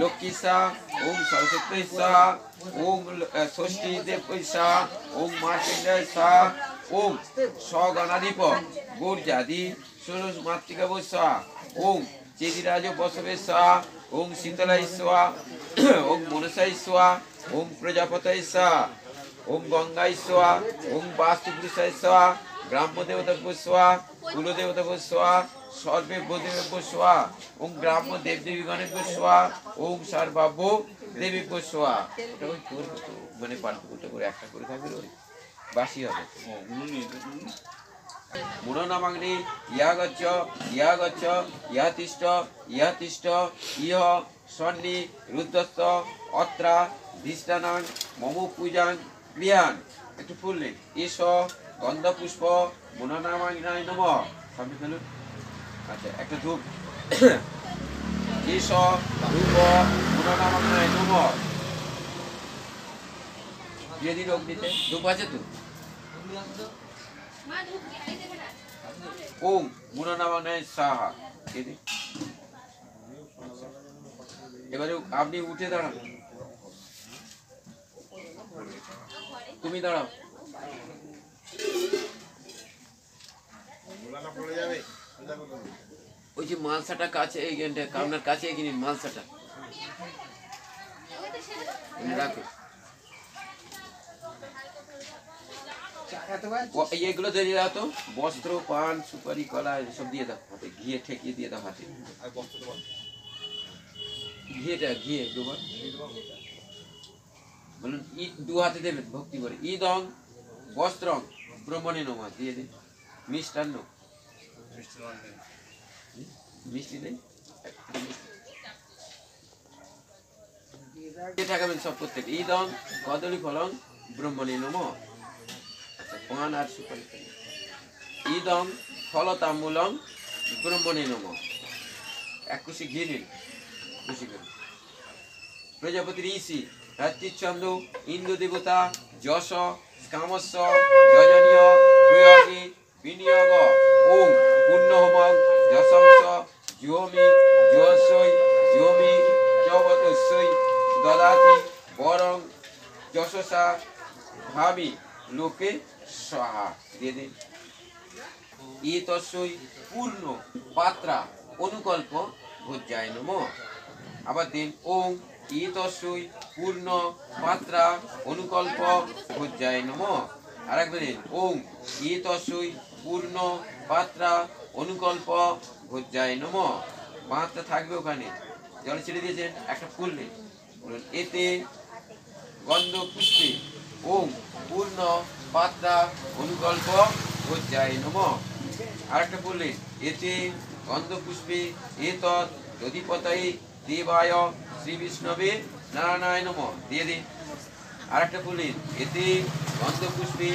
লক্ষ্মী সাহা। ওং সরস্বতী সাহা। ওং ষষ্ঠী দেব সাহা। ওং মার্কেন্ডায় সাহা। ওং স্বগণাধিপ গৌরজাদি ষোড়শ মাতৃকা বৈশা। ওং চেদিরাজ বসবে সাহা। ওং শীতলা ঈশ্বা। ওং মনসা ঈশ্বা। ওং প্রজাপতি ঈশ্বা। ওং গঙ্গা ঈশ্বা। ওং বাস্তুপুরুষা ঈশ্বা। গ্রাম্য দেবতা বৈশ্বা। কুলদেবতা বৈশ্বা। সর্বে দেব বৈশ্বা। ওং গ্রাম্য দেবদেবীগণের বৈশ্বা। ওং সর্বাভ্য দেবী বৈশ্বা। মানে পাল্টে করে একটা করে থাকবে ওই বাসি হবে। মুড়নামাগ্নি ইয়াগচ্ছ ইয়াগচ্ছ ইয়াতিষ্ঠ ইয়াতিষ্ঠ ইহ সন্নি রুদ্রস্ত অত্রা দৃষ্টানাং মম পূজাং ক্রিয়ান। একটু ফুললেন এস গন্ধ পুষ্প মুড়নামাগ্নায় নম। সামনে ফেলুন। আচ্ছা একটা ধূপ এস ধূপ মুড়নামাগ্নায় নম দিয়ে দিন অগ্নিতে। ধূপ আছে তো? ওম মুড়নামাগ্নায় সাহা দিয়ে দিন। এবারে আপনি উঠে দাঁড়ান। তুমি দাঁড়াও। ওই যে মালসাটা কাছে এইখানটা আপনার কাছে এগিয়ে নিন। মালসাটা রাখো। এগুলো দিয়ে দাও তো, বস্ত্র পান সুপারি কলা এসব দিয়ে দাও হাতে, ঘিয়ে ঠেকিয়ে দিয়ে দাও হাতে। ঘিয়ে দুবার বলুন। দু হাতে দেবেন ভক্তি করে। ঈদং বস্ত্রং ব্রহ্মণে নমঃ দিয়ে দিন। মিষ্টান্ন মিষ্টি নেই থাকবেন সব প্রত্যেক ইদম কদলী ফলং ব্রহ্মণী নম। আচ্ছা পান আর সুপারি ইদম ফলতামূলং ব্রহ্মণী নম। এক কুশি ঘি নিন খুশি করে। প্রজাপতির ঋষি রাত্রিচন্দ্র ইন্দ্র দেবতা যশ কামস্য যজনীয় প্রয়োগী বিনিয়োগ ওম পুণ্যহোমং যশংস জোমি জোসৈ জোমি চবদস্যৈ দদাতি বরং যশসা ভাবি লোকে সহা দিয়ে দিন। তস্যই পূর্ণ পাত্রা অনুকল্প ভোজ্যায় নম। আবার দিন ওং তস্যই পূর্ণ পাত্রা অনুকল্প ভোজ্যায় নম। আর একবার দিন ওং তস্যই পূর্ণ পাত্রা অনুকল্প ভোজ্যায় নম। পাত্রা থাকবে ওখানে জল ছেড়ে দিয়েছেন একটা ফুল নেই বলুন এতে গন্ধ পুষ্পে ওং পূর্ণ পাত্রা অনুকল্প ভোজ্যায় নম। আরেকটা বললেন এতে গন্ধ পুষ্পে এতৎ দধিপতয়ে দেবায় শ্রী বিষ্ণবে নারায়ণায় নম দিয়ে দিন। আরেকটা বললেন এতে গন্ধ পুষ্পে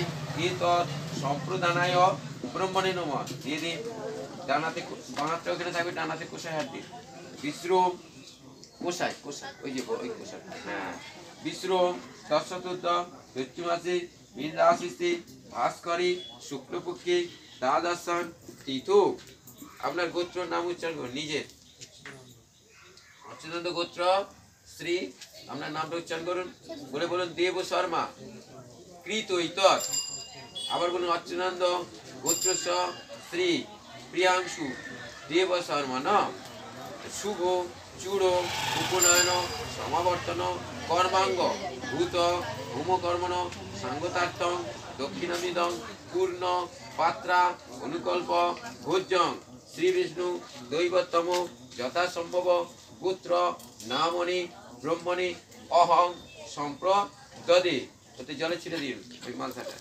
এতৎ সম্প্রদানায় ব্রহ্মণে নম দিয়ে দিন। ডানাতে বাঁহাতটা ওখানে থাকবে ডানাতে কোষায় হাত দিন। বিশ্রম কোষায় কোষায় ওই যে ওই কোষায় হ্যাঁ বিশ্রম দশচতুর্থ চৈত্র মাসে মীন রাশিতে ভাস্করী শুক্লপক্ষে দ্বাদশান তীর্থ। আপনার গোত্র নাম উচ্চারণ করুন নিজের অচ্যুতানন্দ গোত্র শ্রী আপনার নামটা উচ্চারণ করুন বলে বলুন দেব শর্মা কৃত ইতর। আবার বলুন অচ্যুতানন্দ গোত্র শ্রী প্রিয়াংশু দেব শর্মা ন শুভ চূড় উপনয়ন সমাবর্তন কর্মাঙ্গ ভূত হোমকর্মণ সাঙ্গতার্থং দক্ষিণামিদং পূর্ণ পাত্রা অনুকল্প ভোজ্যং শ্রী বিষ্ণু দৈবতম যথাসম্ভব পুত্র নামনি ব্রহ্মণি অহং সম্প্রদদে। ওতে জলে ছিটে দিন ওই মালসাটা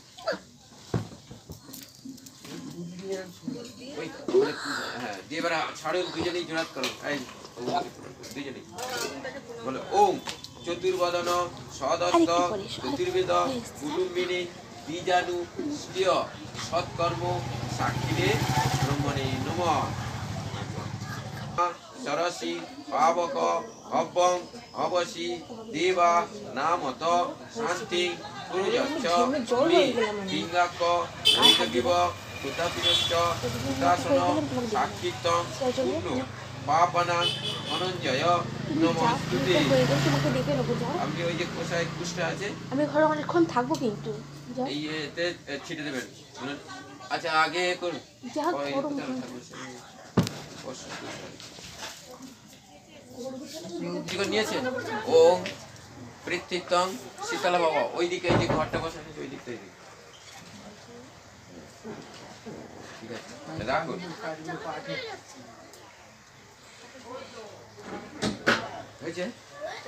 হ্যাঁ দিয়ে এবার ছাড়ুন দুজনেই জোড়াত করো দুজনেই বলো ওম চতুর্বদন সদত্ত চতুর্বেদ কুটুম্বিনী বীজাণু স্ত্রিয় সৎকর্ম সাক্ষীরে ব্রহ্মণে নম। সরসি পাবক হব্বং অবসি দেবা নামত শান্তি পুরুযচ্ছ মে লিঙ্গাক্ক নৈতকিব কুতাপিনশ্চ কুতাসন সাক্ষিত্বং পূর্ণ পাপনাং ধনঞ্জয় নমস্তুতে। আপনি ওই যে কোষায় কুষ্টা আছে আমি ঘরে অনেকক্ষণ থাকবো কিন্তু এই এতে ছিটে দেবেন। আচ্ছা আগে করুন নিয়েছেন ওম পৃথিত্যং শীতলা বাবা ওইদিকে এই যে ঘরটা বসানো ওই দিকটা ঠিক আছে রাখুন। হয়েছে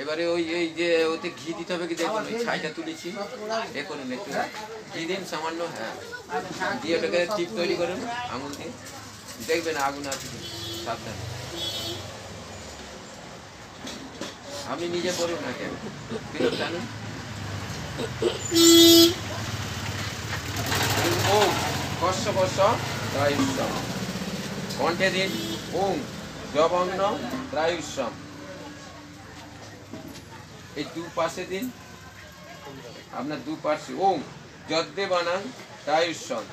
এবারে ওই এই যে ওতে ঘি দিতে হবে কি দেখুন ওই ছাইটা তুলেছি দেখুন একটু ঘি দিন সামান্য হ্যাঁ দিয়ে ওটাকে টিপ তৈরি করুন আঙুল দিয়ে দেখবেন আগুন আছে সাবধানে। আপনি নিজে করুন না কেন ফেরত জানুন। ওম কস্য কস্য ত্রায়ুষ্যম কণ্ঠে দিন ওম জবগ্ন ত্রায়ুষ্যম। এই দু পাশে দিন আপনার দু পাশে ওম যদ্দে বানান ত্রায়ুষ্যম।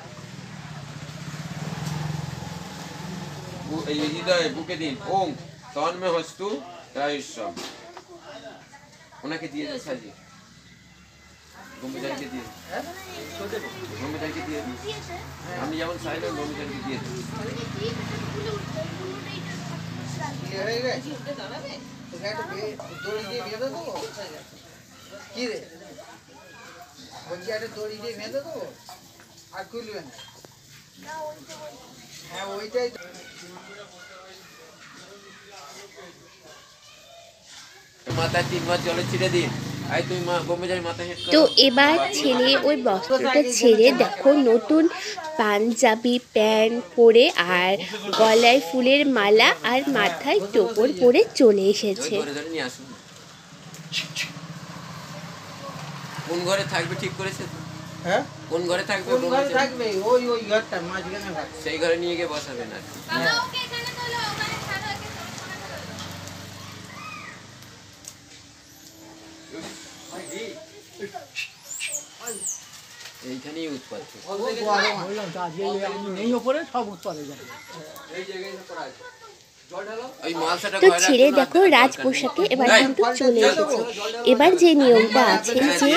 এই হৃদয়ে বুকে দিন ওম তন্মে হস্তু ত্রায়ুষ্যম। ওনাকে দিয়ে দিন সাজিয়ে ব্রহ্মচারীকে দিয়ে ব্রহ্মচারীকে দিয়ে দিন আপনি যেমন চাইলেন ব্রহ্মচারীকে দিয়ে দিন। কি রে বলছি একটা দড়ি দিয়ে বেঁধে দেবো আর খুলবেন হ্যাঁ ওইটাই মাথায় 3 বার জলে ছিটে দিন আই তুই বোম্বে যাই মাথা হেড তো এবার ছেলে ওই বস্ত্রটা ছেড়ে দেখো নতুন পাঞ্জাবি প্যান্ট পরে আর গলায় ফুলের মালা আর মাথায় টোপর পরে চলে এসেছে। ধরে ধরে নিয়ে আসুন। কোন ঘরে থাকবে ঠিক করেছে তো? হ্যাঁ কোন ঘরে থাকবে? কোন ঘরে থাকবে? ওই ওই ঘরটা মাঝখানে ঘর। সেই ঘরে নিয়ে গিয়ে বসাবেন আর কি। বাবা ওকে এখানে তোলো, ওখানে ছাড়ো, একে এইখানেই উৎপাত। বললাম তো আজকে আমি নেই ওপরে সব উৎপাদ হয়ে যাবে। ওই মালসাটা তো ঘরে ছেলে রাখতে দেখো রাজ পোশাকে এবার কিন্তু চলে এসেছে। এবার যে নিয়মটা আছে যে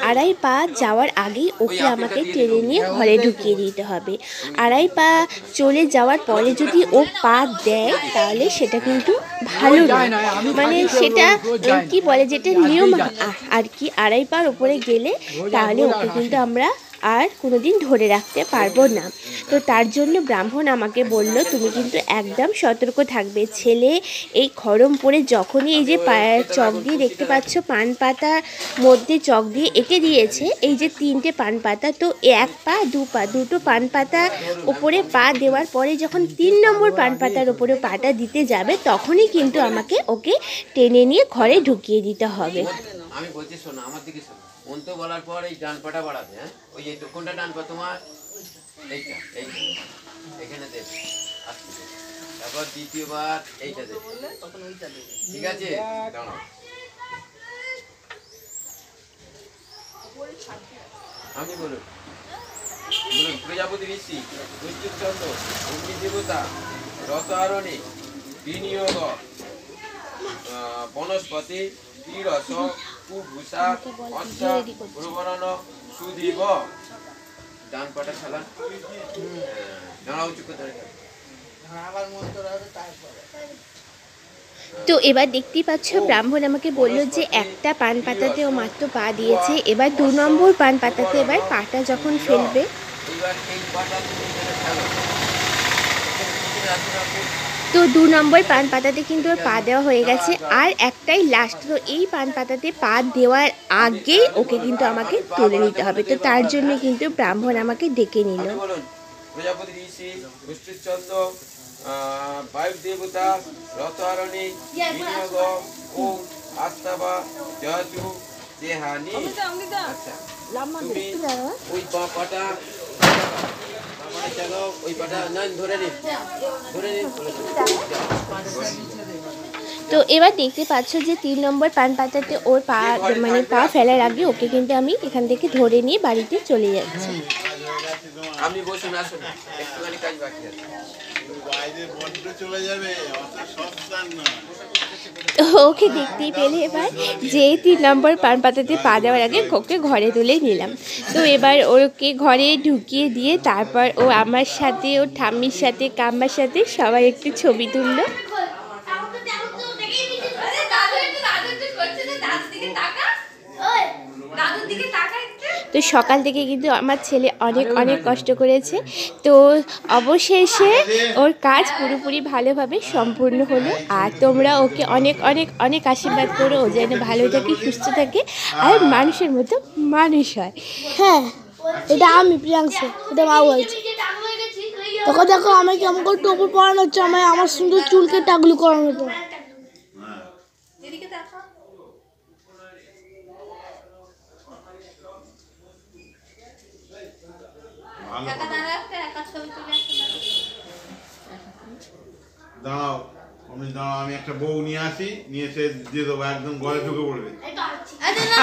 আড়াই পা যাওয়ার আগেই ওকে আমাকে টেনে নিয়ে ঘরে ঢুকিয়ে দিতে হবে। আড়াই পা চলে যাওয়ার পরে যদি ও পা দেয় তাহলে সেটা কিন্তু ভালো নয়, মানে সেটা কি বলে যেটা নিয়ম আর কি, আড়াই পার উপরে গেলে তাহলে ওকে কিন্তু আমরা আর কোনোদিন ধরে রাখতে পারবো না। তো তার জন্য ব্রাহ্মণ আমাকে বলল তুমি কিন্তু একদম সতর্ক থাকবে। ছেলে এই খড়ম পরে যখনই এই যে চক দিয়ে দেখতে পাচ্ছ পান পাতার মধ্যে চক দিয়ে এঁকে দিয়েছে এই যে 3টে পান পাতা, তো 1 পা 2 পা দুটো পান পাতা ওপরে পা দেওয়ার পরে যখন 3 নম্বর পান পাতার ওপরে পাটা দিতে যাবে তখনই কিন্তু আমাকে ওকে টেনে নিয়ে ঘরে ঢুকিয়ে দিতে হবে। আমি বলছি শোনো, আমার দিকে শোনো। অন্ত বলার পর এই ডান পাটা বাড়াবে। হ্যাঁ ওই যে কোনটা ডান পা তোমার? এইটা এখানে দেবে, আস্তে দেবে। তারপর দ্বিতীয়বার এইটা দেবে, ঠিক আছে? দাঁড়াও, আমি বলুন প্রজাপতি ঋষি, চন্দ্র, অগ্নি দেবতা, রত আরণে, বিনিয়োগ, বনস্পতি, তীরস, কুভূষা, অশ্ব, প্রবরণ, সুদীব। ডান পাটা খেলা দাঁড়াও, চুপ করে আবার মন্ত্র হবে তারপরে। তো এবার দেখতেই পাচ্ছ ব্রাহ্মণ আমাকে বললো যে একটা পান পাতাতে ও মাত্র পা দিয়েছে, এবার 2 নম্বর পান পাতাতে এবার পাটা যখন ফেলবে এইবার এই পাটা তুমি এখানে খেলো। তো 2 নম্বর পান পাতাতে কিন্তু ওর পা দেওয়া হয়ে গেছে, আর একটাই লাস্ট। তো এই পান পাতাতে পা দেওয়ার আগেই ওকে কিন্তু আমাকে তুলে নিতে হবে। তো তার জন্য কিন্তু ব্রাহ্মণ আমাকে ডেকে নিল। বলুন প্রজাপতি ঋষি, চন্দ্র, বায়ু দেবতা, রত আরণে, বিনিয়োগ, ওম আস্তাবা, জয়তু, দেহানি। আচ্ছা তুমি ওই পাটা চলো, ওই পাটা না ধরে নিন, তো এবার দেখতে পাচ্ছ যে 3 নম্বর পান পাতাতে ওর পা মানে পা ফেলার আগে ওকে কিন্তু আমি এখান থেকে ধরে নিয়ে বাড়িতে চলে যাচ্ছি। আপনি বসুন, আসুন, একটুখানি কাজ বাকি আছে। তো ওকে দেখতেই পেলে এবার যে 3 নম্বর পান পাতাতে পা দেওয়ার আগে ওকে ঘরে তুলে নিলাম। তো এবার ওকে ঘরে ঢুকিয়ে দিয়ে তারপর ও আমার সাথে, ওর ঠাম্মির সাথে, কাম্মার সাথে সবাই একটু ছবি তুললো। তো সকাল থেকে কিন্তু আমার ছেলে অনেক কষ্ট করেছে। তো অবশেষে ওর কাজ পুরোপুরি ভালোভাবে সম্পূর্ণ হলো। আর তোমরা ওকে অনেক আশীর্বাদ করো, ও যেন ভালো থাকে, সুস্থ থাকে আর মানুষের মতো মানুষ হয়। হ্যাঁ, এটা আমি প্রিয়াংশু, এটা মা বলছে। দেখো দেখো আমি কেমন করে টোপর পরানো হচ্ছে, আমার সুন্দর চুলকে টাগলু করানোর পর। দাঁড়াও, আমি একটা বউ নিয়ে আসি, নিয়ে এসে দিয়ে দেবো, একদম ঘরে ঢুকে পড়বে।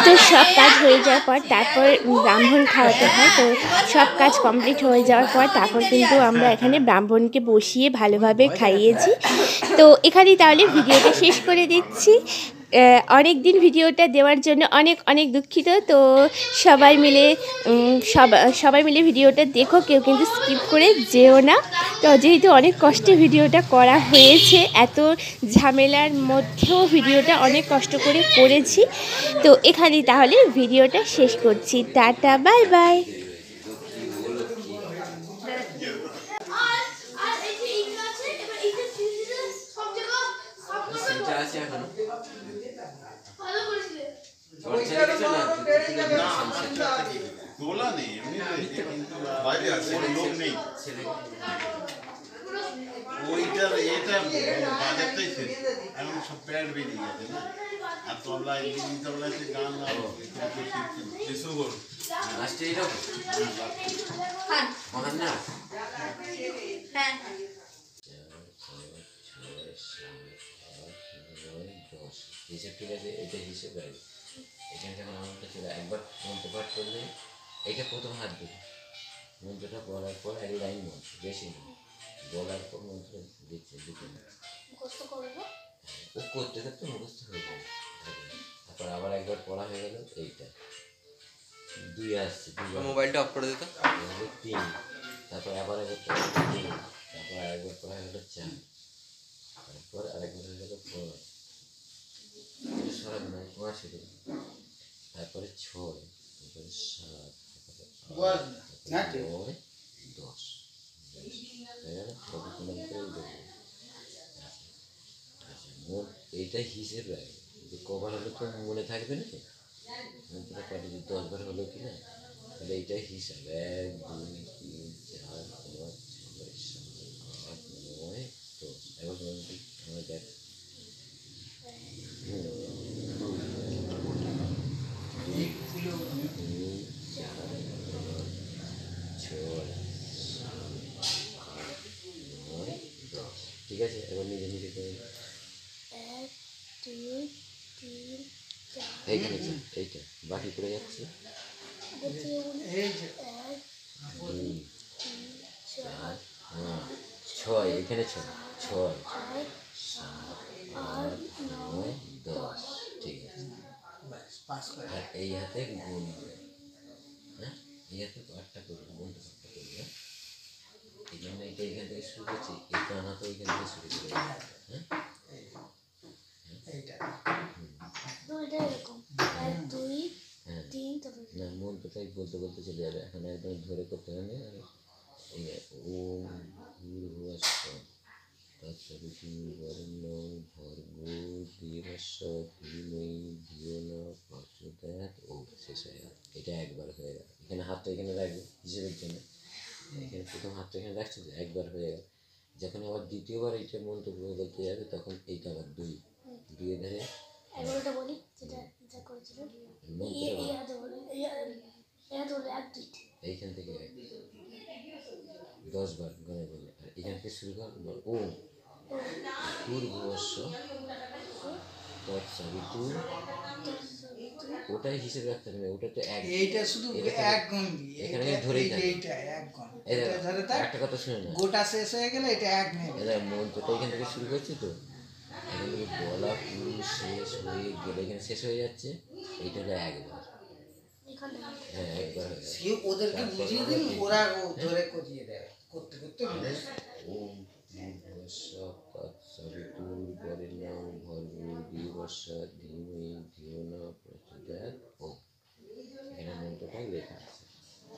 তো সব কাজ হয়ে যাওয়ার পর তারপর ব্রাহ্মণ খাওয়াতে হয়। তো সব কাজ কমপ্লিট হয়ে যাওয়ার পর তারপর কিন্তু আমরা এখানে ব্রাহ্মণকে বসিয়ে ভালোভাবে খাইয়েছি। তো এখানেই তাহলে ভিডিওটা শেষ করে দিচ্ছি। অনেক দিন ভিডিওটা দেওয়ার জন্য অনেক দুঃখিত। তো সবাই মিলে ভিডিওটা দেখো, কেউ কিন্তু স্কিপ করে যেও না। তো যেহেতু অনেক কষ্টে ভিডিওটা করা হয়েছে, এত ঝামেলার মধ্যেও ভিডিওটা অনেক কষ্ট করে করেছি। তো এখানেই তাহলে ভিডিওটা শেষ করছি। Tata, bye bye. আছে এখনো। তোলা নেই এমনিতে, কিন্তু বাইরে আছে লোক নেই ওইটার এটা বাজারটাই শেষ এখন সব প্যাড বেরিয়ে গেছে না আর তবলা ইংরেজি তবলাতে গান শুরু করুন লাস্টে এরকম মহান না হিসেব ঠিক আছে, এটা হিসেব আছে। এখানে যখন আমারটা ছিল একবার মন্ত্র পাঠ করলে এটা প্রথম হাত দেবে, মন্ত্রটা বলার পর এক লাইন মন্ত্র, বেশি নেই, বলার পর মন্ত্র দিচ্ছে দিতে ও করতে করতে মুখস্থ হয়ে যাবে। তারপর আবার একবার পড়া হয়ে গেল, এইটা 2 আসছে, মোবাইলটা অফ করে দিত, 3, তারপর আবার একবার পড়া 3, তারপর আরেকবার পড়া হয়ে গেল 4, তারপর আরেকবার হয়ে গেল 4, সরাব না 5 হয়ে গেল, তারপরে 6, তারপরে 7, তারপরে 8, 9, 10 হয়ে গেল। এইটা হিসেব রাখবে, কবার হলে তো মনে থাকবে না, মন্ত্রটা পাঠিয়ে 10 বার হলো কি না, তাহলে এইটাই হিসাব। 1, 2, 3, 4, 5, 6, 7, 8, 9, 10। এবার আমরা দেখ 2, ঠিক আছে। এবার নিজে নিজে করে 1, 2, 3, 4 এইখানে এইটা বাকি করে যাচ্ছে, 1, 2, 4, 5, 6, এখানে 6, 6, 7, 8, 9, 10, ঠিক আছে। আর এই হাতে গুনবে, হ্যাঁ এই হাতে পাঠটা করবে, গুনতে পাঠটা করবে। এই জন্য এটা এখান থেকে শুরু করছি, এই টানা তো এখান থেকে শুরু করে, হ্যাঁ না মন্ত্রটাই বলতে বলতে চলে যাবে, এখন একদম ধরে করতে হবে। ওম ভূর্ভুবস্সুঃ তৎসবিতুর্বরেণ্যং ভর্গো দেবস্য ধীমহি ধিয়ো নঃ প্রচোদয়াৎ। ও শেষ হয়ে গেল, এটা একবার হয়ে গেল। এখানে হাতটা এখানে রাখবে হিসেবের জন্য, এখানে প্রথম হাতটা এখানে রাখছে, একবার হয়ে গেল। যখন আবার দ্বিতীয়বার এইটা মন্ত্র বলতে যাবে তখন এইটা আবার 2 ধরে এগারোটা বলি যেটা যা করেছিলেন এইখান থেকে 10 বার গনে বলে, আর এখান থেকে শুরু কর ও ভূর্ভুবস্সুঃ তৎসবিতুর্, ওটাই হিসেবে রাখতে হবে, ওটা তো এক, এইটা শুধু এক গণবি, এখানে ধরেই থাকে, এইটা এক গণ, এটা ধরে থাক, একটা কথা শুনে না, গোটা শেষ হয়ে গেলে এটা এক নেবে। এটা মন্ত্রটা এখান থেকে শুরু করছি তো, এখান থেকে বলা পুরো শেষ হয়ে গেলে এখানে শেষ হয়ে যাচ্ছে, এইটা হলো একবার, হ্যাঁ একবার হয়ে গেল। সে ওদেরকে বুঝিয়ে দিন, ওরা ধরে করিয়ে দেয়, করতে করতে ওম ভূর্ভুবস্সুঃ তৎসবিতুর্বরেণ্যং ভর্গো দেবস্য ধীমহি ধিয়ো নঃ প্রচোদয়াৎ। ও এখানে মন্ত্রটাই লেখা আছে,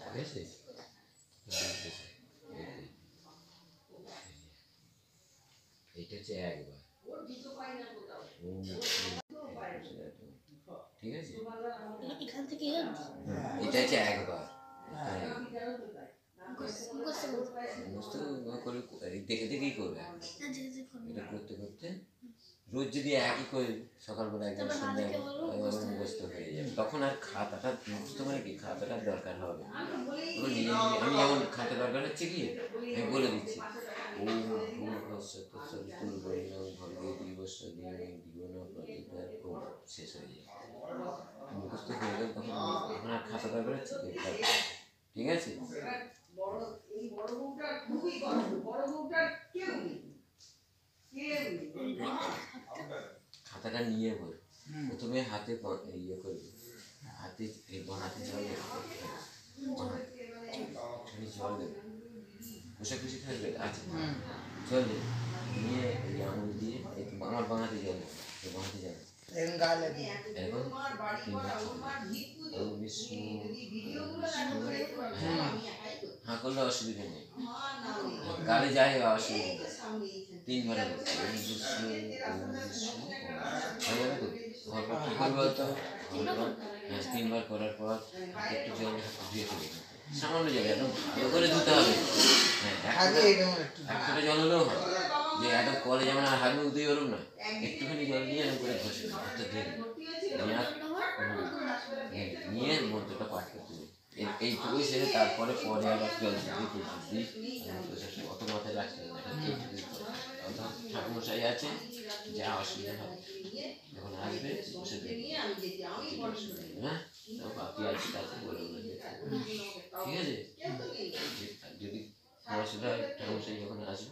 ঠিক আছে। এইটা হচ্ছে একবার, ঠিক আছে, এখান থেকে এটা হচ্ছে একবার। দেখে দেখেই করবে, এটা করতে করতে রোজ যদি একই করে সকালবেলা একদম সন্ধ্যা মুখস্থ হয়ে যাবে, তখন আর খাতাটা মুখস্থ মানে কি খাতাটার দরকার হবে। তখন নিজে নিজে আমি যেমন খাতা দরকার হচ্ছে কি আমি বলে দিচ্ছি, ওম ভূর্ভুবস্সুঃ তৎসবিতুর্বরেণ্যং ভর্গো দেবস্য ধীমহি ধিয়ো নঃ প্রচোদয়াৎ। ও শেষ হয়ে যায়, মুখস্থ হয়ে গেল, তখন এখন আর খাতা দরকার হচ্ছে, ঠিক আছে। খাতাটা নিয়ে বল, প্রথমে হাতে ইয়ে করবে, হাতে হাতে জল দেবে, জল দেবে, বসে খুশি থাকবে, আচ্ছা জল দেবে, নিয়ে এই আঙুল দিয়ে আমার বাঙাতে জল দেবে, বাঙাতে যাবে এখন বিষ্ণু, হ্যাঁ করলে অসুবিধা নেই, গালে যায় অসুবিধা নেই, 3 বার বিষ্ণু হয়ে যাবে তো। কি করবো তো হ্যাঁ 3 বার করার পর একটু জল ধুয়ে ফেলে সামান্য জল একদম ভালো করে ধুতে হবে। হ্যাঁ এক ফোঁটা জল হলেও হয়, যে একদম কলে যেমন আর হাত মুখ দিয়ে ওরম নয়, একটুখানি জল নিয়ে এরকম করে ঘষে হাতটা ধুয়ে নিয়ে মন্ত্রটা পাঠ করতে হবে। এইটুকুই সেরে তারপরে পরে আবার জল দিই অত মাথায় রাখতে হবে। ঠাকুরমশাই আছে, যা অসুবিধা হবে যখন আসবে বসে দেখবে, হ্যাঁ বাকি আছে তাকে বলে বলে ঠিক আছে। যদি অসুবিধা হয় ঠাকুরমশাই যখন আসবে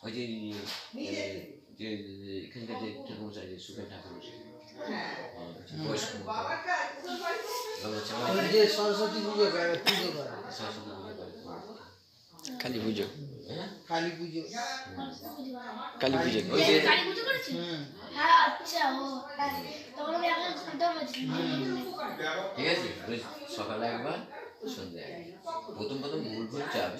ওই যে এখানকার যে ঠাকুরমশাই যে সুখের ঠাকুরমশাই বয়স্ক সরস্বতী পুজো করে কালী পুজো, কালী পুজো কালী পুজো হ্যাঁ আচ্ছা ও তখন আমি এখন শুনতে পাচ্ছি। ঠিক আছে। রোজ সকালে একবার সন্ধ্যে একবার, প্রথম ভুল যাবে